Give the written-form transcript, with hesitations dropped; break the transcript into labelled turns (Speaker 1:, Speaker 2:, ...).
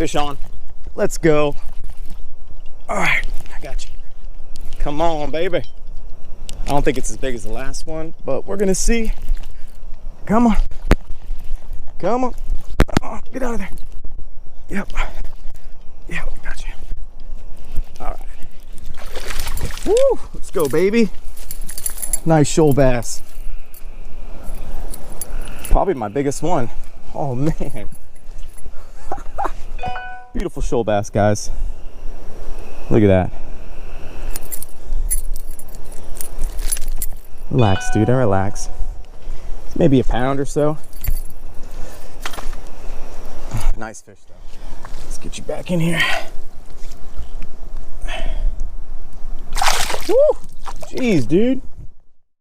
Speaker 1: fish on. Let's go. All right, I got you. Come on, baby. I don't think it's as big as the last one, but we're gonna see. Come on. Come on. Oh, get out of there. Yep. Yep, got you. All right. Woo, let's go, baby. Nice shoal bass. Probably my biggest one. Oh, man. Beautiful shoal bass, guys. Look at that. Relax, dude, I relax. It's maybe a pound or so. Nice fish, though. Let's get you back in here. Woo! Jeez, dude.